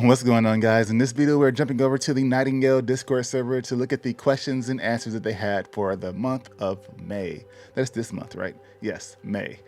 What's going on, guys? In this video, we're jumping over to the Nightingale Discord server to look at the questions and answers that they had for the month of May. That's this month, right? Yes, May.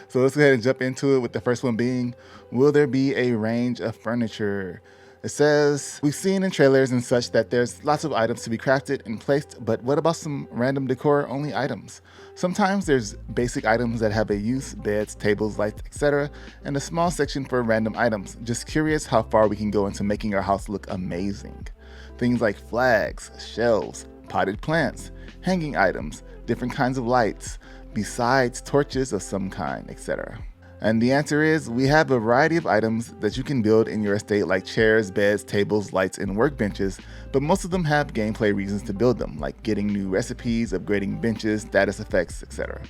So let's go ahead and jump into it with the first one being, will there be a range of furniture? It says, we've seen in trailers and such that there's lots of items to be crafted and placed, but what about some random decor only items? Sometimes there's basic items that have a use, beds, tables, lights, etc., and a small section for random items. Just curious how far we can go into making our house look amazing. Things like flags, shelves, potted plants, hanging items, different kinds of lights, besides torches of some kind, etc. And the answer is, we have a variety of items that you can build in your estate, like chairs, beds, tables, lights, and workbenches, but most of them have gameplay reasons to build them, like getting new recipes, upgrading benches, status effects, etc.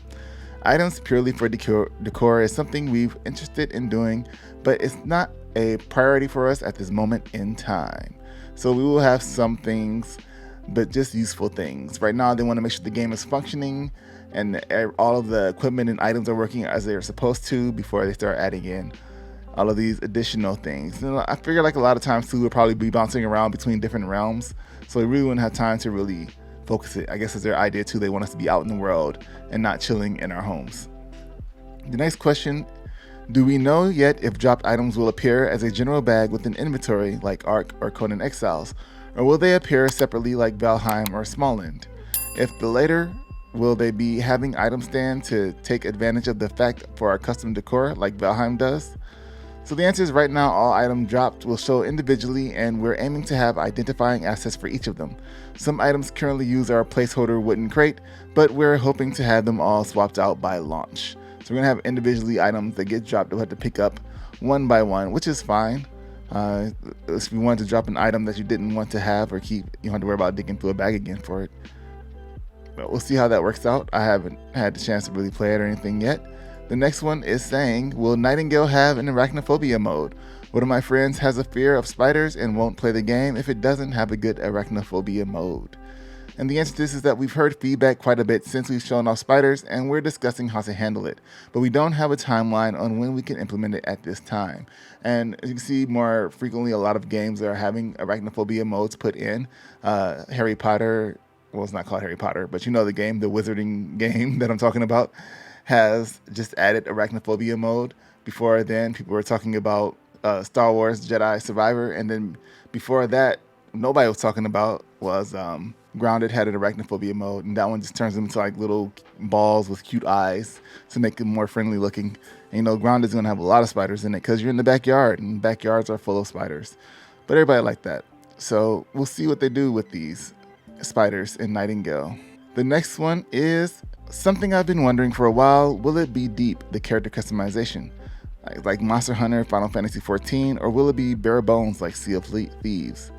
Items purely for decor is something we've interested in doing, but it's not a priority for us at this moment in time. So we will have some things, but just useful things. Right now, they want to make sure the game is functioning and all of the equipment and items are working as they're supposed to before they start adding in all of these additional things. And I figure like a lot of times too, we'll probably be bouncing around between different realms, so we really wouldn't have time to really focus it. I guess is their idea too. They want us to be out in the world and not chilling in our homes. The next question, do we know yet if dropped items will appear as a general bag with an inventory like Ark or Conan Exiles, or will they appear separately like Valheim or Smallland? If the later, will they be having item stand to take advantage of the fact for our custom decor like Valheim does? So the answer is right now all items dropped will show individually, and we're aiming to have identifying assets for each of them. Some items currently use our placeholder wooden crate, but we're hoping to have them all swapped out by launch. So we're gonna have individually items that get dropped that we'll have to pick up one by one, which is fine. If you wanted to drop an item that you didn't want to have or keep, you don't have to worry about digging through a bag again for it. But we'll see how that works out. I haven't had the chance to really play it or anything yet. The next one is saying, will Nightingale have an arachnophobia mode? One of my friends has a fear of spiders and won't play the game if it doesn't have a good arachnophobia mode. And the answer to this is that we've heard feedback quite a bit since we've shown off spiders, and we're discussing how to handle it. But we don't have a timeline on when we can implement it at this time. And as you can see, more frequently, a lot of games are having arachnophobia modes put in. Harry Potter, well, it's not called Harry Potter, but you know the game, the wizarding game that I'm talking about, has just added arachnophobia mode. Before then, people were talking about Star Wars Jedi Survivor, and then before that, nobody was talking about was Grounded had an arachnophobia mode, and that one just turns them into like little balls with cute eyes to make them more friendly looking. And you know, Grounded's gonna have a lot of spiders in it because you're in the backyard, and backyards are full of spiders. But everybody liked that. So we'll see what they do with these spiders in Nightingale. The next one is something I've been wondering for a while. Will it be deep, the character customization? Like Monster Hunter, Final Fantasy XIV, or will it be bare bones like Sea of Thieves?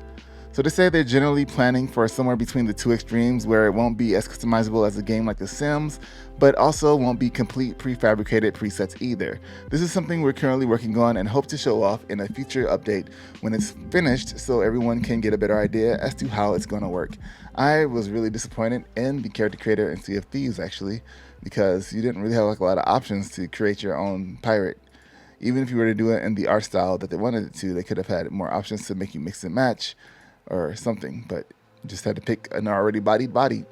So they say they're generally planning for somewhere between the two extremes, where it won't be as customizable as a game like The Sims, but also won't be complete prefabricated presets either. This is something we're currently working on and hope to show off in a future update when it's finished, so everyone can get a better idea as to how it's going to work. I was really disappointed in the character creator in Sea of Thieves, actually, because you didn't really have like a lot of options to create your own pirate. Even if you were to do it in the art style that they wanted it to, they could have had more options to make you mix and match or something, but you just had to pick an already bodied body.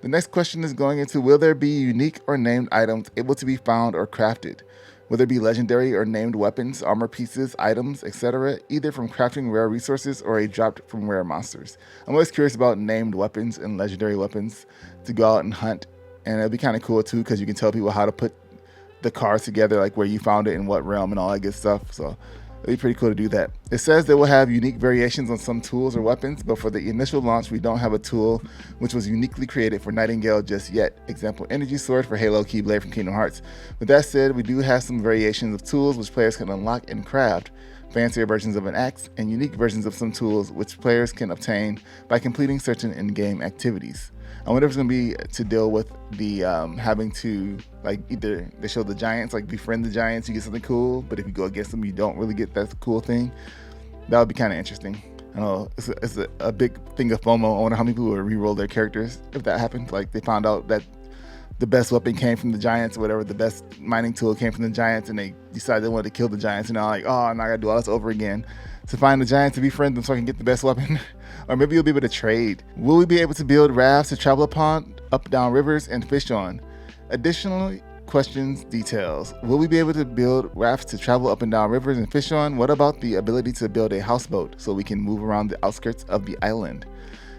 The next question is going into, will there be unique or named items able to be found or crafted? Will there be legendary or named weapons, armor pieces, items, etc., either from crafting rare resources or a dropped from rare monsters? I'm always curious about named weapons and legendary weapons to go out and hunt, and it'll be kind of cool too because you can tell people how to put the cards together, like where you found it in what realm and all that good stuff. So it'd be pretty cool to do that. It says they will have unique variations on some tools or weapons, but for the initial launch, we don't have a tool which was uniquely created for Nightingale just yet. Example, Energy Sword for Halo, Keyblade from Kingdom Hearts. With that said, we do have some variations of tools which players can unlock and craft, fancier versions of an axe, and unique versions of some tools which players can obtain by completing certain in-game activities. I wonder if it's going to be to deal with the having to, like, either they show the giants, like befriend the giants, you get something cool, but if you go against them, you don't really get that cool thing. That would be kind of interesting. I know it's a big thing of FOMO. I wonder how many people would re-roll their characters if that happened. Like they found out that the best weapon came from the giants or whatever, the best mining tool came from the giants, and they decided they wanted to kill the giants, and they're like, oh, now I gotta do all this over again. to find the giant to befriend them so I can get the best weapon. Or maybe you'll be able to trade. Will we be able to build rafts to travel upon, up down rivers, and fish on? Additionally, questions, details. Will we be able to build rafts to travel up and down rivers and fish on? What about the ability to build a houseboat so we can move around the outskirts of the island?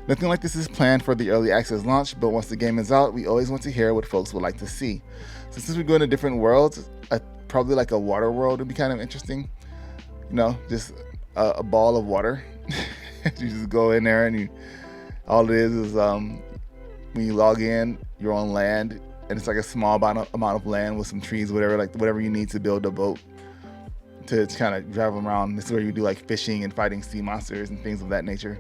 Nothing like this is planned for the early access launch, but once the game is out, we always want to hear what folks would like to see. So since we're going to different worlds, probably like a water world would be kind of interesting. You know, just a ball of water. You just go in there and all it is when you log in, you're on land, and it's like a small amount of land with some trees, whatever you need to build a boat to kind of drive them around. This is where you do like fishing and fighting sea monsters and things of that nature.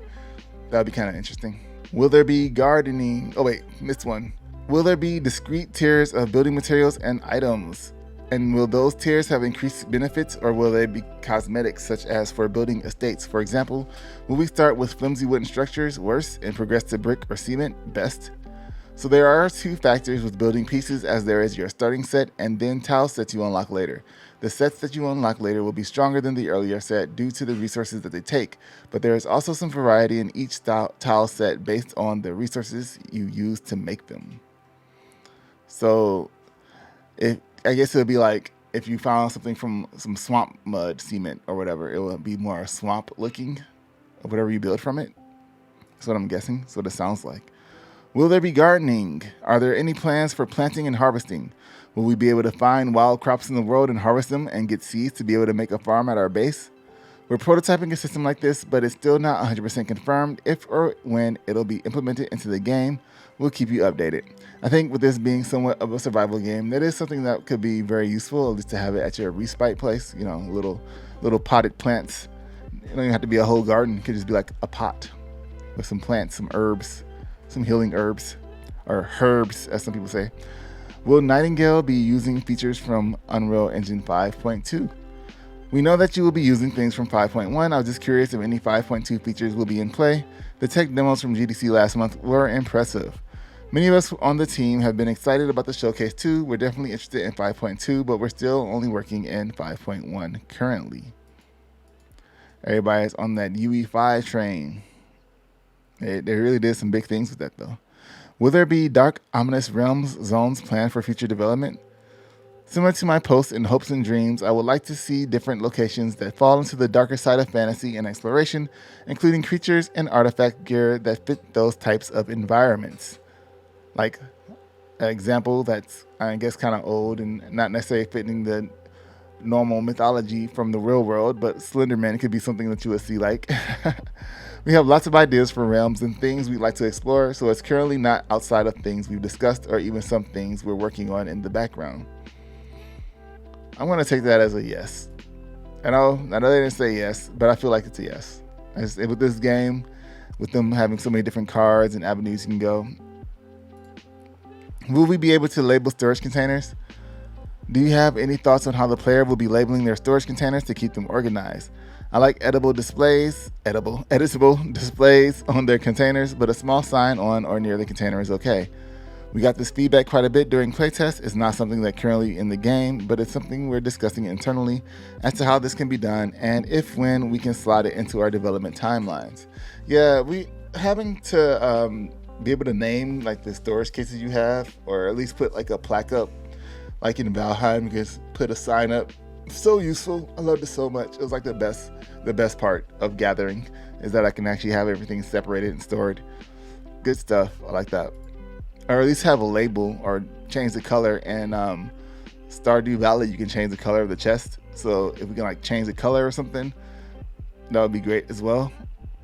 That would be kind of interesting. Will there be gardening? Oh wait, missed one. Will there be discrete tiers of building materials and items? And will those tiers have increased benefits, or will they be cosmetics, such as for building estates? For example, will we start with flimsy wooden structures, worse, and progress to brick or cement, best? So there are two factors with building pieces, as there is your starting set and then tile sets you unlock later. The sets that you unlock later will be stronger than the earlier set due to the resources that they take, but there is also some variety in each tile set based on the resources you use to make them. So I guess it would be like if you found something from some swamp mud cement or whatever, it would be more swamp looking, or whatever you build from it. That's what I'm guessing. That's what it sounds like. Will there be gardening? Are there any plans for planting and harvesting? Will we be able to find wild crops in the world and harvest them and get seeds to be able to make a farm at our base? We're prototyping a system like this, but it's still not 100% confirmed if or when it'll be implemented into the game. We'll keep you updated. I think with this being somewhat of a survival game, that is something that could be very useful, at least to have it at your respite place. You know, little potted plants. It don't even have to be a whole garden. It could just be like a pot with some plants, some herbs, some healing herbs, or herbs, as some people say. Will Nightingale be using features from Unreal Engine 5.2? We know that you will be using things from 5.1. I was just curious if any 5.2 features will be in play. The tech demos from GDC last month were impressive. Many of us on the team have been excited about the showcase too. We're definitely interested in 5.2, but we're still only working in 5.1 currently. Everybody's on that UE5 train. They really did some big things with that though. Will there be dark, ominous realms zones planned for future development? Similar to my post in Hopes and Dreams, I would like to see different locations that fall into the darker side of fantasy and exploration, including creatures and artifact gear that fit those types of environments. Like an example that's, I guess, kind of old and not necessarily fitting the normal mythology from the real world, but Slenderman could be something that you would see like. We have lots of ideas for realms and things we'd like to explore, so it's currently not outside of things we've discussed or even some things we're working on in the background. I'm going to take that as a yes. I know they didn't say yes, but I feel like it's a yes. With this game, with them having so many different cards and avenues you can go. Will we be able to label storage containers? Do you have any thoughts on how the player will be labeling their storage containers to keep them organized? I like editable displays on their containers, but a small sign on or near the container is okay. We got this feedback quite a bit during playtest. It's not something that currently in the game, but it's something we're discussing internally as to how this can be done and when we can slide it into our development timelines. Yeah, we having to be able to name like the storage cases you have, or at least put like a plaque up, like in Valheim, just put a sign up. So useful. I loved it so much. It was like the best part of gathering is that I can actually have everything separated and stored. Good stuff. I like that. Or at least have a label or change the color. And Stardew Valley, you can change the color of the chest. So if we can like change the color or something, that would be great as well.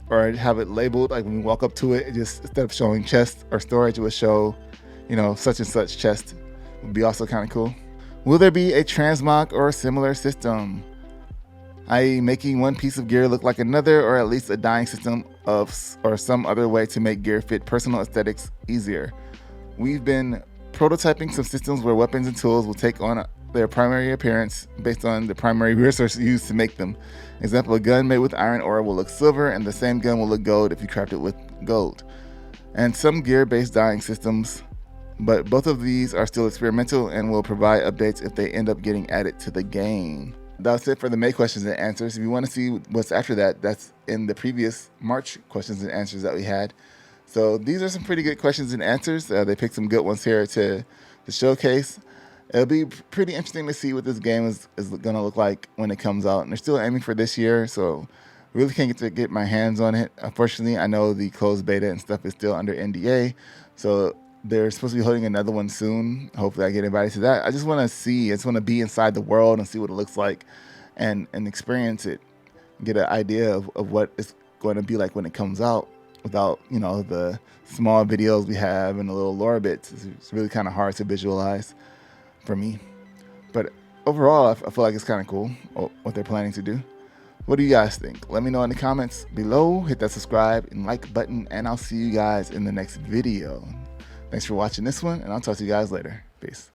Or have it labeled, like when we walk up to it, just instead of showing chest or storage, it would show, such and such chest. Would be also kind of cool. Will there be a transmog or a similar system? i.e. making one piece of gear look like another, or at least a dyeing system or some other way to make gear fit personal aesthetics easier. We've been prototyping some systems where weapons and tools will take on their primary appearance based on the primary resources used to make them. Example, a gun made with iron ore will look silver, and the same gun will look gold if you craft it with gold. And some gear-based dyeing systems, but both of these are still experimental and will provide updates if they end up getting added to the game. that's it for the May questions and answers. If you want to see what's after that, that's in the previous March questions and answers that we had. So these are some pretty good questions and answers. They picked some good ones here to showcase. It'll be pretty interesting to see what this game is going to look like when it comes out. And they're still aiming for this year, so really can't get my hands on it. Unfortunately, I know the closed beta and stuff is still under NDA, so they're supposed to be holding another one soon. Hopefully I get invited to that. I just want to see. I just want to be inside the world and see what it looks like and experience it. Get an idea of what it's going to be like when it comes out without, the small videos we have and the little lore bits. It's really kind of hard to visualize for me. But overall, I feel like it's kind of cool what they're planning to do. What do you guys think? Let me know in the comments below. Hit that subscribe and like button, and I'll see you guys in the next video. Thanks for watching this one, and I'll talk to you guys later. Peace.